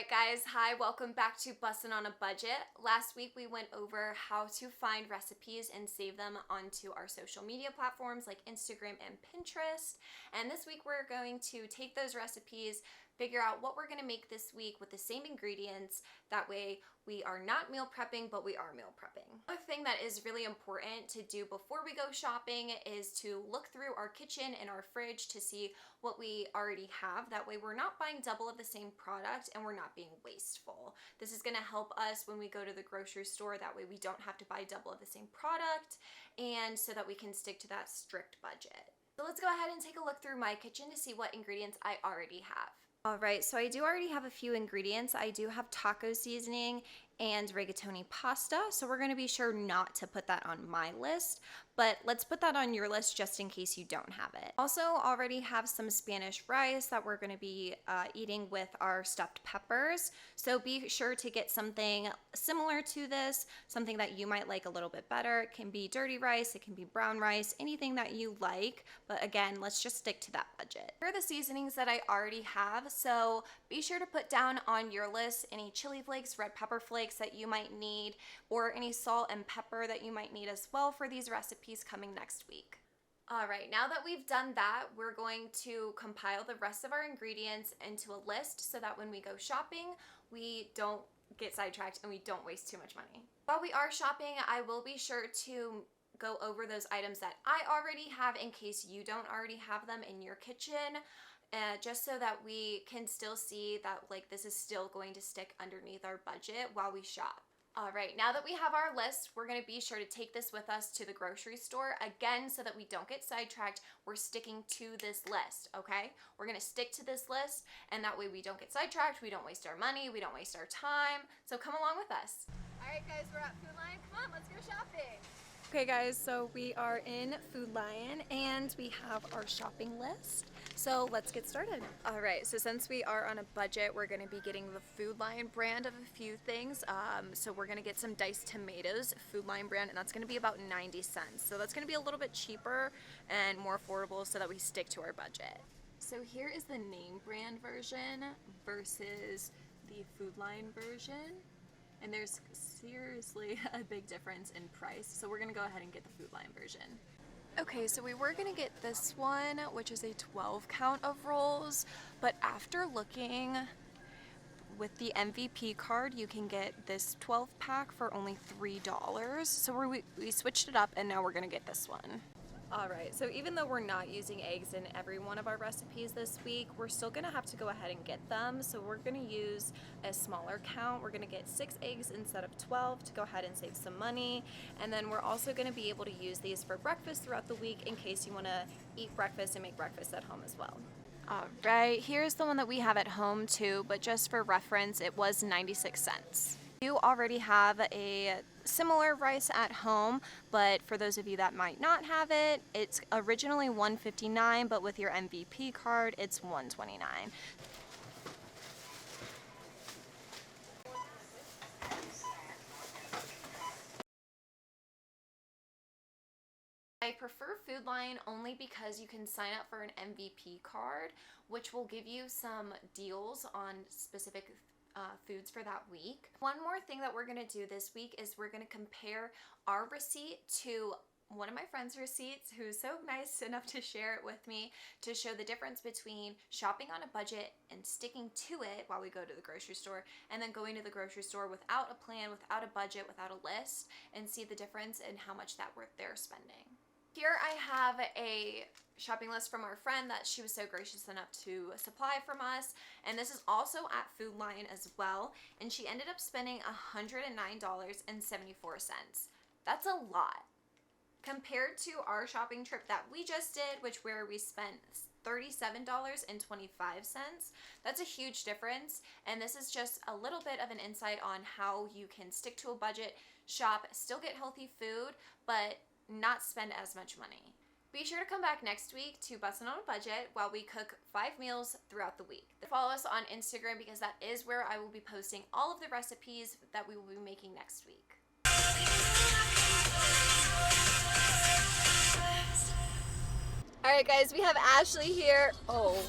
Alright guys, hi, welcome back to Bussin on a Budget. Last week we went over how to find recipes and save them onto our social media platforms like Instagram and Pinterest. And this week we're going to take those recipes, figure out what we're going to make this week with the same ingredients. That way we are not meal prepping, but we are meal prepping. Another thing that is really important to do before we go shopping is to look through our kitchen and our fridge to see what we already have. That way we're not buying double of the same product and we're not being wasteful. This is going to help us when we go to the grocery store. That way we don't have to buy double of the same product, and so that we can stick to that strict budget. So let's go ahead and take a look through my kitchen to see what ingredients I already have. Alright, so I do already have a few ingredients. I do have taco seasoning and rigatoni pasta, so we're going to be sure not to put that on my list, but let's put that on your list just in case you don't have it. Also already have some Spanish rice that we're going to be eating with our stuffed peppers, so be sure to get something similar to this, something that you might like a little bit better. It can be dirty rice, it can be brown rice, anything that you like, but again, let's just stick to that budget. Here are the seasonings that I already have, so be sure to put down on your list any chili flakes, red pepper flakes that you might need, or any salt and pepper that you might need as well for these recipes coming next week. Alright, now that we've done that, we're going to compile the rest of our ingredients into a list so that when we go shopping, we don't get sidetracked and we don't waste too much money. While we are shopping, I will be sure to go over those items that I already have in case you don't already have them in your kitchen. Just so that we can still see that this is still going to stick underneath our budget while we shop. Alright, now that we have our list, we're going to be sure to take this with us to the grocery store. Again, so that we don't get sidetracked, we're sticking to this list, okay? We're going to stick to this list, and that way we don't get sidetracked, we don't waste our money, we don't waste our time. So come along with us. Alright guys, we're at Food Lion. Come on, let's go shopping. Okay guys, so we are in Food Lion and we have our shopping list. So let's get started. Alright, so since we are on a budget, we're going to be getting the Food Lion brand of a few things. So we're going to get some diced tomatoes, Food Lion brand, and that's going to be about 90 cents. So that's going to be a little bit cheaper and more affordable so that we stick to our budget. So here is the name brand version versus the Food Lion version. And there's seriously a big difference in price. So we're gonna go ahead and get the Food Lion version. Okay, so we were gonna get this one, which is a 12 count of rolls, but after looking with the MVP card, you can get this 12 pack for only $3. So we switched it up and now we're gonna get this one. Alright, so even though we're not using eggs in every one of our recipes this week, we're still going to have to go ahead and get them. So we're going to use a smaller count. We're going to get 6 eggs instead of 12 to go ahead and save some money. And then we're also going to be able to use these for breakfast throughout the week in case you want to eat breakfast and make breakfast at home as well. Alright, here's the one that we have at home too, but just for reference, it was 96 cents. You already have a similar rice at home, but for those of you that might not have it, it's originally $1.59, but with your MVP card, it's $1.29. I prefer Food Lion only because you can sign up for an MVP card, which will give you some deals on specific foods for that week. One more thing that we're going to do this week is we're going to compare our receipt to one of my friend's receipts who's so nice enough to share it with me to show the difference between shopping on a budget and sticking to it while we go to the grocery store, and then going to the grocery store without a plan, without a budget, without a list, and see the difference in how much that they're spending. Here I have a shopping list from our friend that she was so gracious enough to supply from us, and this is also at Food Lion as well, and she ended up spending $109.74. That's a lot compared to our shopping trip that we just did, where we spent $37.25. That's a huge difference, and this is just a little bit of an insight on how you can stick to a budget, shop, still get healthy food, but not spend as much money. Be sure to come back next week to Bussin' on a Budget while we cook 5 meals throughout the week. Follow us on Instagram because that is where I will be posting all of the recipes that we will be making next week. Alright guys, we have Ashley here. Oh,